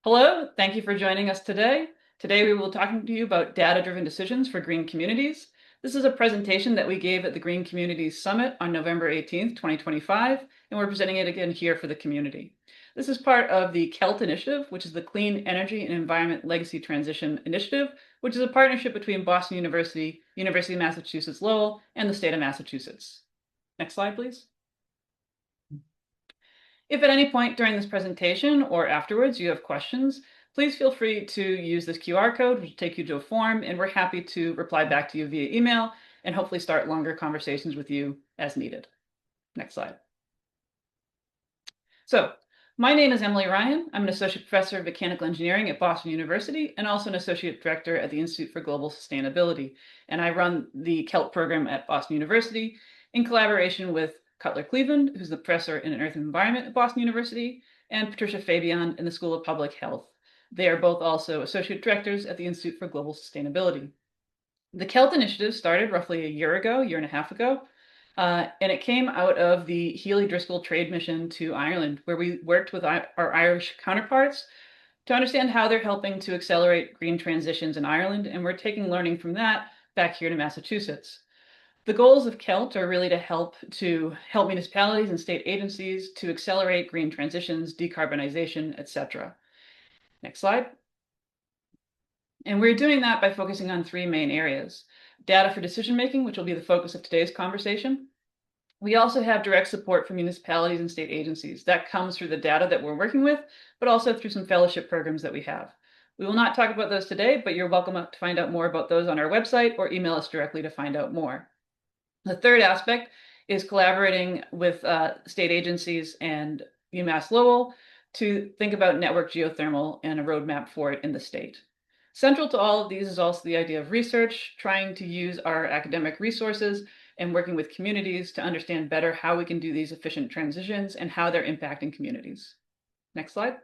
Hello, thank you for joining us today. Today we will be talking to you about data-driven decisions for green communities. This is a presentation that we gave at the Green Communities Summit on November 18th, 2025, and we're presenting it again here for the community. This is part of the CELT initiative, which is the Clean Energy and Environment Legacy Transition Initiative, which is a partnership between Boston University, University of Massachusetts Lowell, and the state of Massachusetts. Next slide, please. If at any point during this presentation or afterwards you have questions, please feel free to use this QR code, which will take you to a form, and we're happy to reply back to you via email and hopefully start longer conversations with you as needed. Next slide. So, my name is Emily Ryan. I'm an associate professor of mechanical engineering at Boston University and also an associate director at the Institute for Global Sustainability. And I run the CELT program at Boston University in collaboration with Cutler Cleveland, who's the professor in Earth and Environment at Boston University, and Patricia Fabian in the School of Public Health. They are both also associate directors at the Institute for Global Sustainability. The CELT initiative started roughly a year and a half ago, and it came out of the Healy-Driscoll trade mission to Ireland, where we worked with our Irish counterparts to understand how they're helping to accelerate green transitions in Ireland, and we're taking learning from that back here to Massachusetts. The goals of CELT are really to help municipalities and state agencies to accelerate green transitions, decarbonization, etc. Next slide. And we're doing that by focusing on three main areas. Data for decision making, which will be the focus of today's conversation. We also have direct support from municipalities and state agencies. That comes through the data that we're working with, but also through some fellowship programs that we have. We will not talk about those today, but you're welcome to find out more about those on our website or email us directly to find out more. The third aspect is collaborating with state agencies and UMass Lowell to think about network geothermal and a roadmap for it in the state. Central to all of these is also the idea of research, trying to use our academic resources and working with communities to understand better how we can do these efficient transitions and how they're impacting communities. Next slide.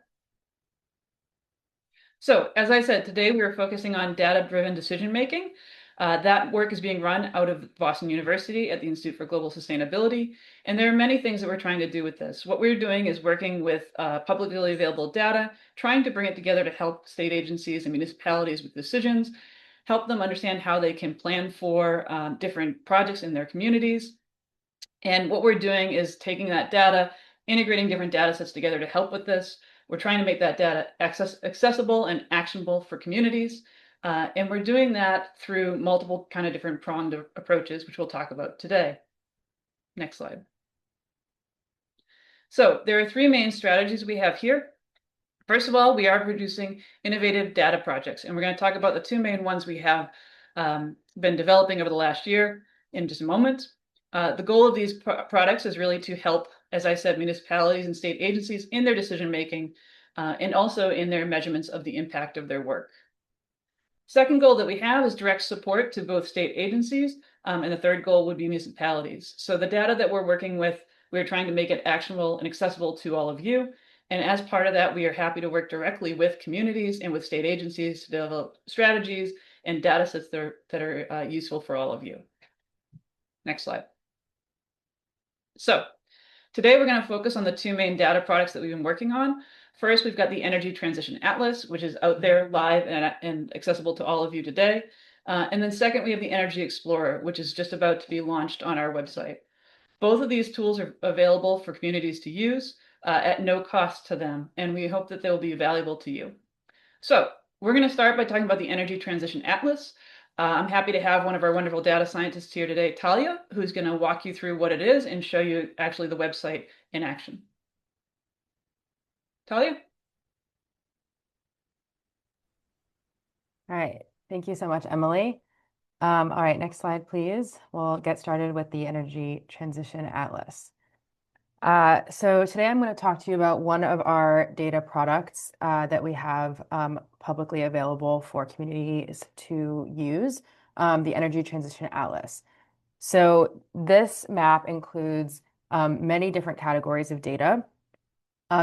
So, as I said, today we are focusing on data-driven decision-making. That work is being run out of Boston University at the Institute for Global Sustainability, and there are many things that we're trying to do with this. What we're doing is working with publicly available data, trying to bring it together to help state agencies and municipalities with decisions, help them understand how they can plan for different projects in their communities. And what we're doing is taking that data, integrating different data sets together to help with this. We're trying to make that data accessible and actionable for communities. And we're doing that through multiple kind of different pronged approaches, which we'll talk about today. Next slide. So there are three main strategies we have here. First of all, we are producing innovative data projects, and we're going to talk about the two main ones we have been developing over the last year in just a moment. The goal of these products is really to help, as I said, municipalities and state agencies in their decision-making and also in their measurements of the impact of their work. Second goal that we have is direct support to both state agencies, and the third goal would be municipalities. So the data that we're working with, we're trying to make it actionable and accessible to all of you. And as part of that, we are happy to work directly with communities and with state agencies to develop strategies and data sets that are useful for all of you. Next slide. So today we're going to focus on the two main data products that we've been working on. First, we've got the Energy Transition Atlas, which is out there live and accessible to all of you today. And then second, we have the Energy Explorer, which is just about to be launched on our website. Both of these tools are available for communities to use at no cost to them, and we hope that they will be valuable to you. So we're going to start by talking about the Energy Transition Atlas. I'm happy to have one of our wonderful data scientists here today, Talia, who's going to walk you through what it is and show you actually the website in action. Talia? All right, thank you so much, Emily. All right, next slide, please. We'll get started with the Energy Transition Atlas. So today I'm going to talk to you about one of our data products that we have publicly available for communities to use, the Energy Transition Atlas. So this map includes many different categories of data.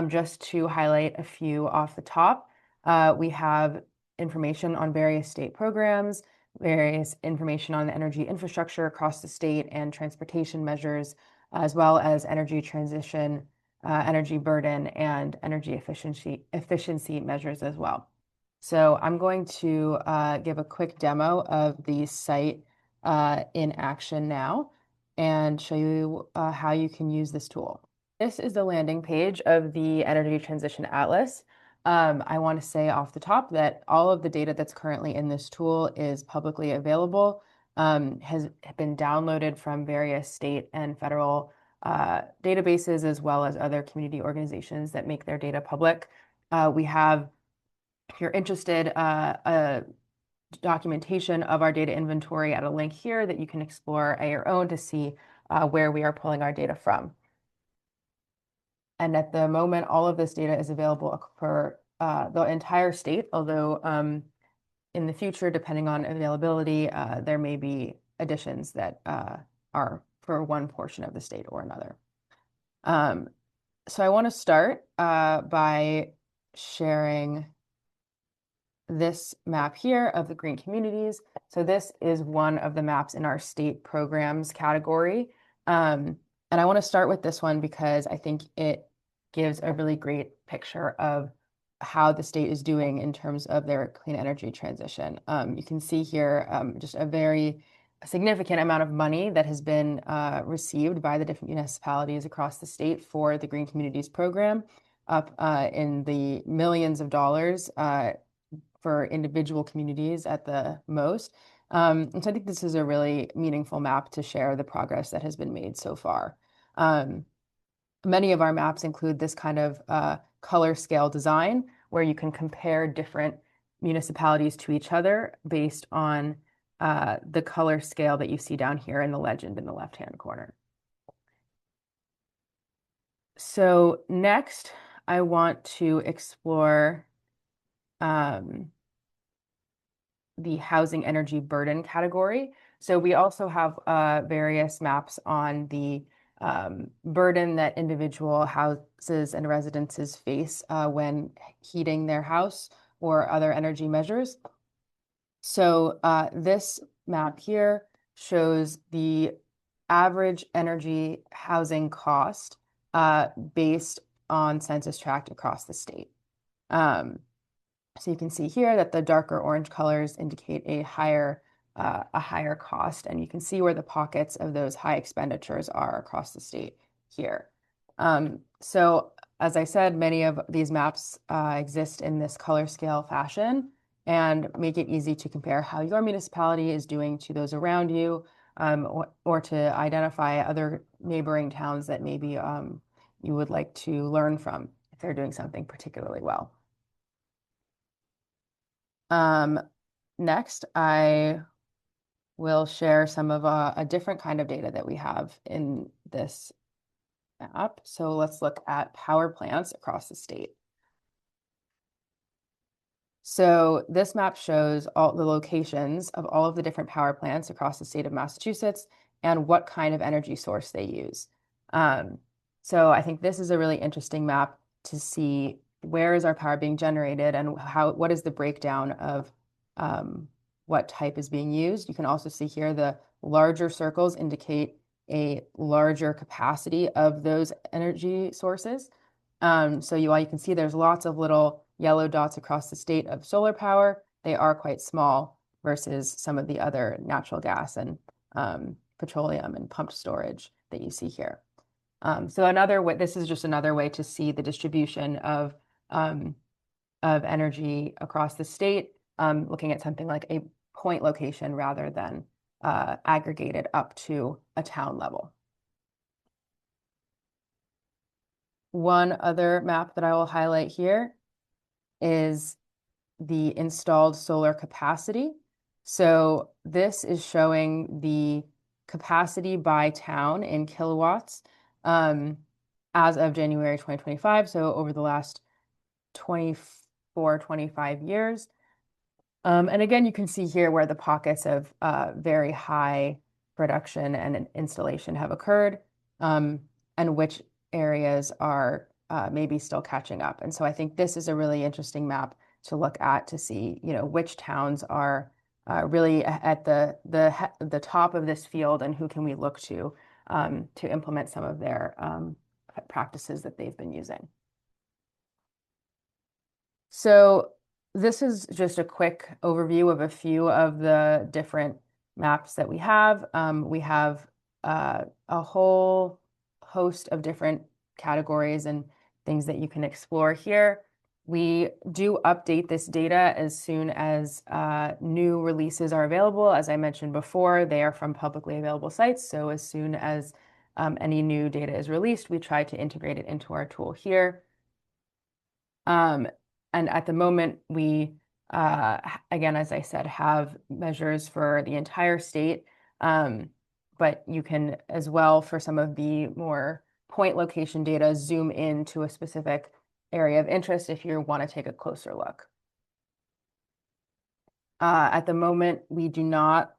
Just to highlight a few off the top, we have information on various state programs, various information on the energy infrastructure across the state and transportation measures, as well as energy transition energy burden and energy efficiency measures as well. So I'm going to give a quick demo of the site in action now and show you how you can use this tool. This is the landing page of the Energy Transition Atlas. I want to say off the top that all of the data that's currently in this tool is publicly available, has been downloaded from various state and federal databases, as well as other community organizations that make their data public. We have, if you're interested, a documentation of our data inventory at a link here that you can explore at your own to see where we are pulling our data from. And at the moment, all of this data is available for the entire state, although in the future, depending on availability, there may be additions that are for one portion of the state or another. So I want to start by sharing this map here of the green communities. So this is one of the maps in our state programs category. And I want to start with this one because I think it gives a really great picture of how the state is doing in terms of their clean energy transition. You can see here just a very significant amount of money that has been received by the different municipalities across the state for the Green Communities program, up in the millions of dollars for individual communities at the most. And so I think this is a really meaningful map to share the progress that has been made so far. Many of our maps include this kind of color scale design where you can compare different municipalities to each other based on the color scale that you see down here in the legend in the left-hand corner. So next, I want to explore the housing energy burden category. So we also have various maps on the burden that individual houses and residences face when heating their house or other energy measures. So this map here shows the average energy housing cost based on census tract across the state. So you can see here that the darker orange colors indicate a higher cost, and you can see where the pockets of those high expenditures are across the state here. So as I said, many of these maps exist in this color scale fashion and make it easy to compare how your municipality is doing to those around you, or to identify other neighboring towns that maybe you would like to learn from if they're doing something particularly well. Next, I will share some of a different kind of data that we have in this map. So let's look at power plants across the state. So this map shows all the locations of all of the different power plants across the state of Massachusetts and what kind of energy source they use. So I think this is a really interesting map to see where is our power being generated and what is the breakdown of what type is being used. You can also see here the larger circles indicate a larger capacity of those energy sources. So while you can see there's lots of little yellow dots across the state of solar power, they are quite small versus some of the other natural gas and petroleum and pumped storage that you see here. So another way, this is just another way to see the distribution of energy across the state, looking at something like a point location rather than aggregated up to a town level. One other map that I will highlight here is the installed solar capacity. So this is showing the capacity by town in kilowatts as of January 2025. So over the last 25 years. And again, you can see here where the pockets of very high production and installation have occurred, and which areas are maybe still catching up. And so I think this is a really interesting map to look at to see, which towns are really at the top of this field and who can we look to implement some of their practices that they've been using. So this is just a quick overview of a few of the different maps that we have. We have a whole host of different categories and things that you can explore here. We do update this data as soon as new releases are available. As I mentioned before, they are from publicly available sites. So as soon as any new data is released, we try to integrate it into our tool here. And at the moment, we, again, as I said, have measures for the entire state, but you can as well, for some of the more point location data, zoom in to a specific area of interest if you want to take a closer look. At the moment, we do not,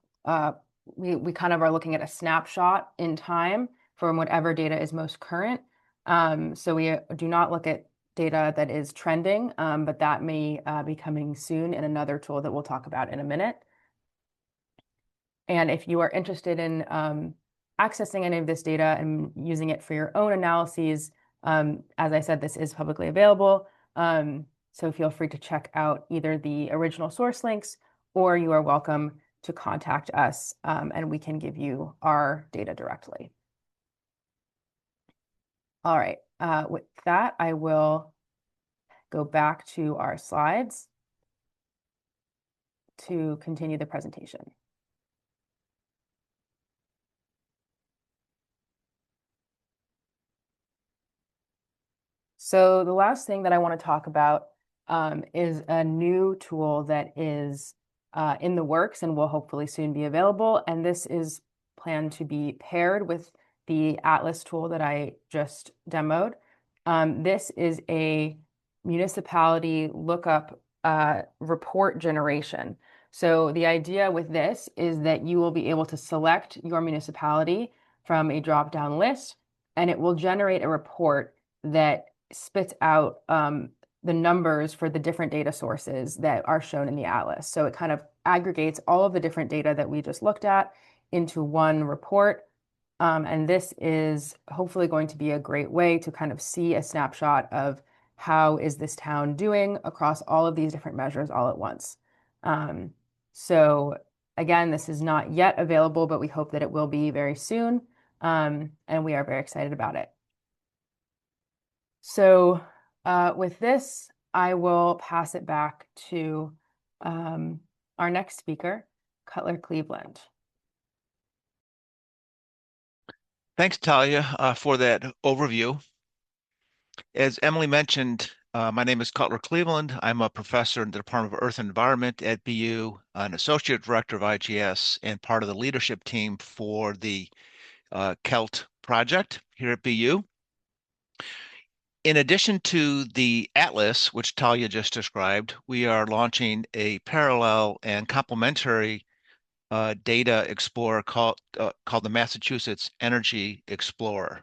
we kind of are looking at a snapshot in time from whatever data is most current. So we do not look at data that is trending, but that may be coming soon in another tool that we'll talk about in a minute. And if you are interested in accessing any of this data and using it for your own analyses, as I said, this is publicly available. So feel free to check out either the original source links, or you are welcome to contact us and we can give you our data directly. All right, with that, I will go back to our slides to continue the presentation. So the last thing that I want to talk about is a new tool that is in the works and will hopefully soon be available. And this is planned to be paired with the Atlas tool that I just demoed. This is a municipality lookup report generation. So the idea with this is that you will be able to select your municipality from a drop-down list, and it will generate a report that spits out the numbers for the different data sources that are shown in the atlas. So it kind of aggregates all of the different data that we just looked at into one report. And this is hopefully going to be a great way to kind of see a snapshot of how is this town doing across all of these different measures all at once. So again, this is not yet available, but we hope that it will be very soon. And we are very excited about it. So with this, I will pass it back to our next speaker, Cutler Cleveland. Thanks, Talia, for that overview. As Emily mentioned, my name is Cutler Cleveland. I'm a professor in the Department of Earth and Environment at BU, an associate director of IGS, and part of the leadership team for the CELT project here at BU. In addition to the Atlas, which Talia just described, we are launching a parallel and complementary data explorer called the Massachusetts Energy Explorer.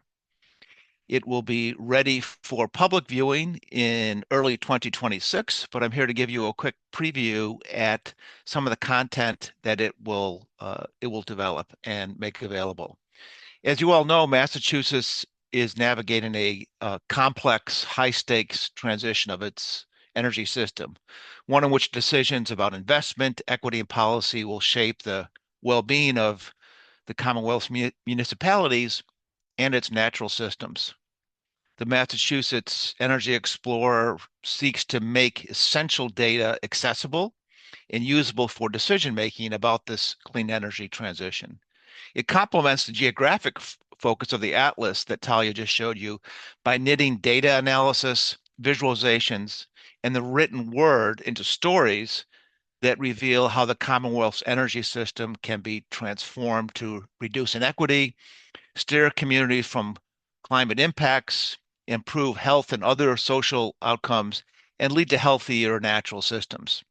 It will be ready for public viewing in early 2026, but I'm here to give you a quick preview at some of the content that it will develop and make available. As you all know, Massachusetts is navigating a complex, high-stakes transition of its energy system, one in which decisions about investment, equity, and policy will shape the well-being of the Commonwealth's municipalities and its natural systems. The Massachusetts Energy Explorer seeks to make essential data accessible and usable for decision-making about this clean energy transition. It complements the geographic focus of the Atlas that Talia just showed you by knitting data analysis, visualizations, and the written word into stories that reveal how the Commonwealth's energy system can be transformed to reduce inequity, steer communities from climate impacts, improve health and other social outcomes, and lead to healthier natural systems.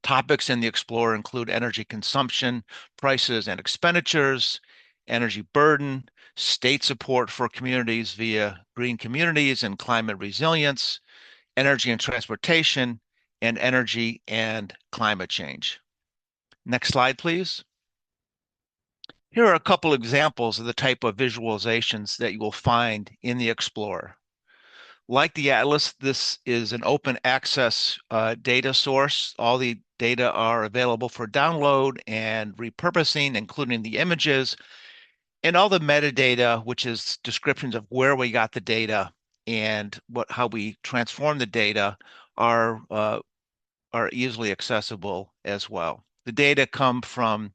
Topics in the Explorer include energy consumption, prices and expenditures, energy burden, state support for communities via green communities and climate resilience, energy and transportation, and energy and climate change. Next slide, please. Here are a couple examples of the type of visualizations that you will find in the Explorer. Like the Atlas, this is an open access data source. All the data are available for download and repurposing, including the images and all the metadata, which is descriptions of where we got the data and how we transform the data, are easily accessible as well. The data come from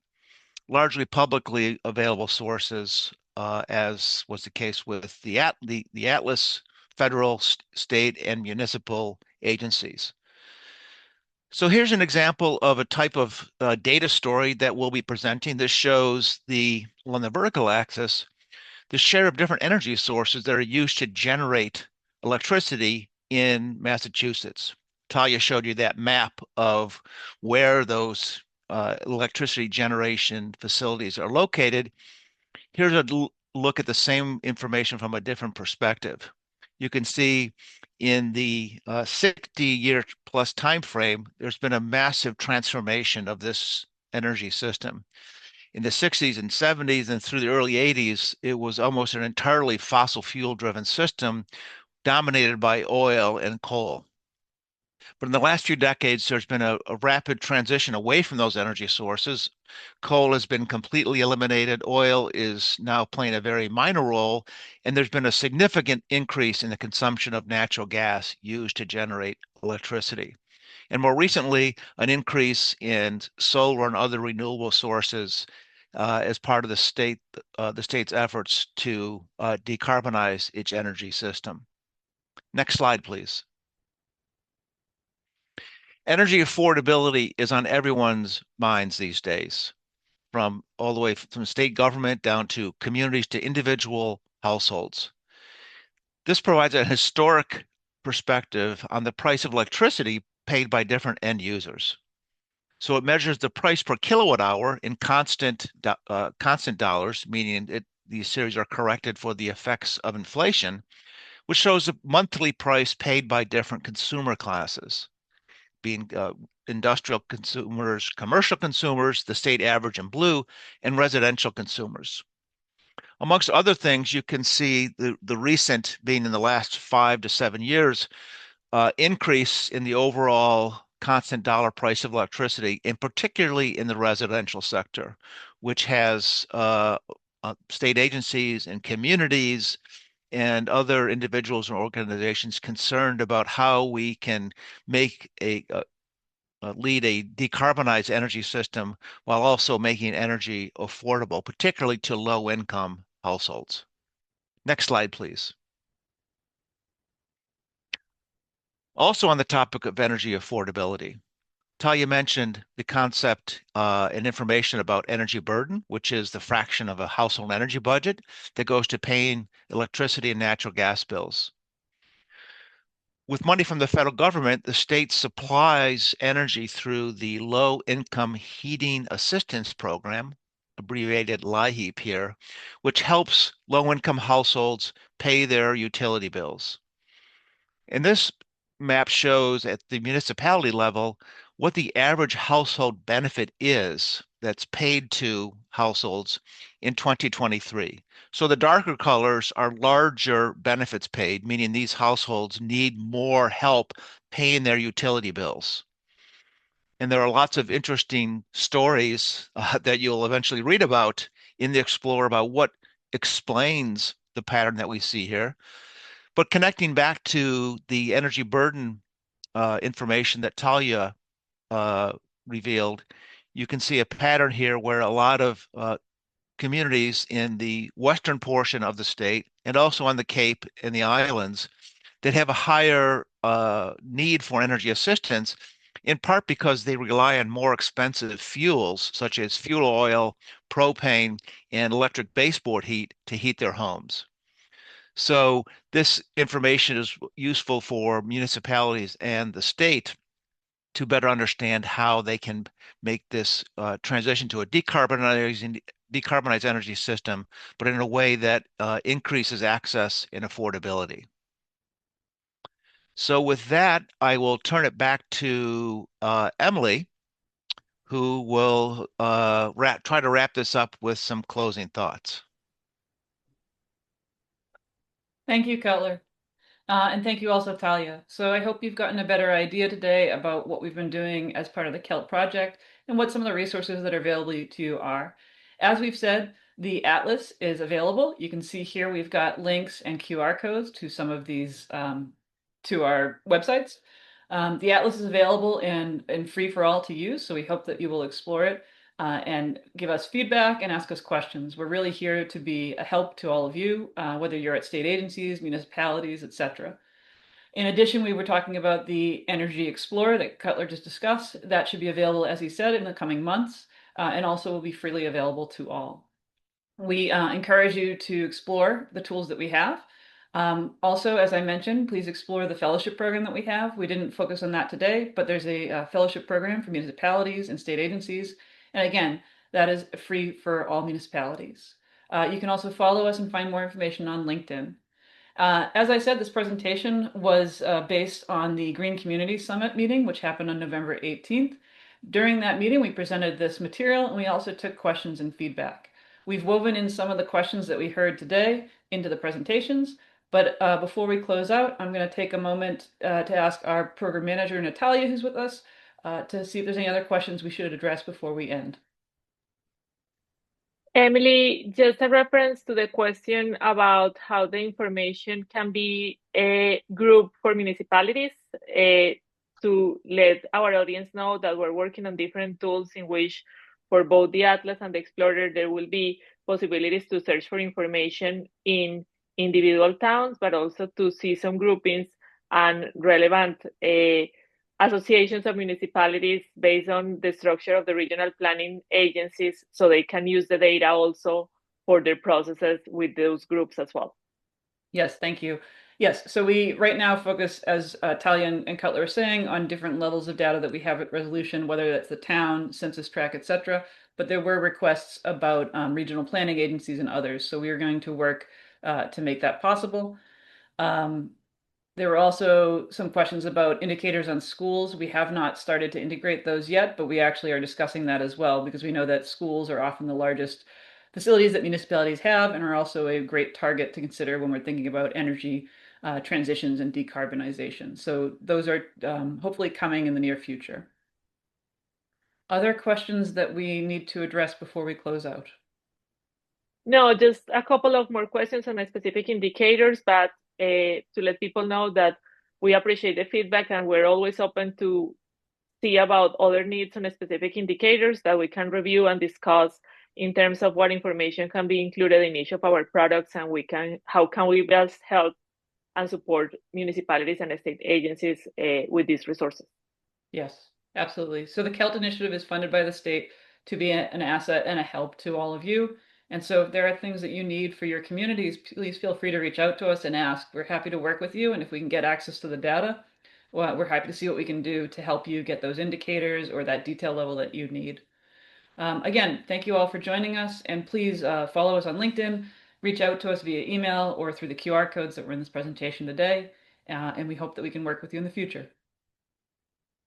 largely publicly available sources, as was the case with the Atlas, federal, state, and municipal agencies. So here's an example of a type of data story that we'll be presenting. This shows on the vertical axis, the share of different energy sources that are used to generate electricity in Massachusetts. Talia showed you that map of where those electricity generation facilities are located. Here's a look at the same information from a different perspective. You can see in the 60-year plus time frame, there's been a massive transformation of this energy system. In the 60s and 70s and through the early 80s, it was almost an entirely fossil fuel driven system dominated by oil and coal. But in the last few decades, there's been a rapid transition away from those energy sources. Coal has been completely eliminated. Oil is now playing a very minor role. And there's been a significant increase in the consumption of natural gas used to generate electricity. And more recently, an increase in solar and other renewable sources as part of the state's efforts to decarbonize its energy system. Next slide, please. Energy affordability is on everyone's minds these days, from all the way from state government down to communities to individual households. This provides a historic perspective on the price of electricity paid by different end users. So it measures the price per kilowatt hour in constant dollars, meaning these series are corrected for the effects of inflation, which shows the monthly price paid by different consumer classes, being industrial consumers, commercial consumers, the state average in blue, and residential consumers. Amongst other things, you can see the recent, being in the last 5 to 7 years, increase in the overall constant dollar price of electricity, and particularly in the residential sector, which has state agencies and communities and other individuals and organizations concerned about how we can make lead a decarbonized energy system while also making energy affordable, particularly to low-income households. Next slide, please. Also on the topic of energy affordability, Talia mentioned the concept and information about energy burden, which is the fraction of a household energy budget that goes to paying electricity and natural gas bills. With money from the federal government, the state supplies energy through the Low Income Heating Assistance Program, abbreviated LIHEAP here, which helps low-income households pay their utility bills. And this map shows at the municipality level what the average household benefit is that's paid to households in 2023. So the darker colors are larger benefits paid, meaning these households need more help paying their utility bills. And there are lots of interesting stories that you'll eventually read about in the Explorer about what explains the pattern that we see here. But connecting back to the energy burden information that Talia revealed, you can see a pattern here where a lot of communities in the western portion of the state and also on the Cape and the islands that have a higher need for energy assistance, in part because they rely on more expensive fuels such as fuel oil, propane, and electric baseboard heat to heat their homes. So this information is useful for municipalities and the state to better understand how they can make this transition to a decarbonized energy system, but in a way that increases access and affordability. So with that, I will turn it back to Emily, who will try to wrap this up with some closing thoughts. Thank you, Cutler. And thank you also, Talia. So I hope you've gotten a better idea today about what we've been doing as part of the CELT project and what some of the resources that are available to you are. As we've said, the Atlas is available. You can see here we've got links and QR codes to some of these to our websites. The Atlas is available and free for all to use, so we hope that you will explore it and give us feedback and ask us questions. We're really here to be a help to all of you, whether you're at state agencies, municipalities, etc. In addition, we were talking about the Energy Explorer that Cutler just discussed. That should be available, as he said, in the coming months, and also will be freely available to all. We encourage you to explore the tools that we have. Also, as I mentioned, please explore the fellowship program that we have. We didn't focus on that today, but there's a fellowship program for municipalities and state agencies. And again, that is free for all municipalities. You can also follow us and find more information on LinkedIn. As I said, this presentation was based on the Green Community Summit meeting, which happened on November 18th. During that meeting, we presented this material and we also took questions and feedback. We've woven in some of the questions that we heard today into the presentations, but before we close out, I'm going to take a moment to ask our program manager, Natalia, who's with us, to see if there's any other questions we should address before we end. Emily, just a reference to the question about how the information can be a group for municipalities to let our audience know that we're working on different tools in which for both the Atlas and the Explorer, there will be possibilities to search for information in individual towns, but also to see some groupings and relevant associations of municipalities based on the structure of the regional planning agencies, so they can use the data also for their processes with those groups as well. Yes, thank you. Yes, so we right now focus, as Talia and Cutler are saying, on different levels of data that we have at resolution, whether that's the town, census tract, etc. But there were requests about regional planning agencies and others, so we are going to work to make that possible. There were also some questions about indicators on schools. We have not started to integrate those yet, but we actually are discussing that as well because we know that schools are often the largest facilities that municipalities have and are also a great target to consider when we're thinking about energy transitions and decarbonization. So those are hopefully coming in the near future. Other questions that we need to address before we close out? No, just a couple of more questions on specific indicators, but to let people know that we appreciate the feedback and we're always open to see about other needs on specific indicators that we can review and discuss in terms of what information can be included in each of our products and how can we best help and support municipalities and state agencies with these resources. Yes, absolutely. So the CELT initiative is funded by the state to be an asset and a help to all of you. And so if there are things that you need for your communities, please feel free to reach out to us and ask. We're happy to work with you. And if we can get access to the data, well, we're happy to see what we can do to help you get those indicators or that detail level that you need. Again, thank you all for joining us. And please follow us on LinkedIn, reach out to us via email or through the QR codes that were in this presentation today. And we hope that we can work with you in the future.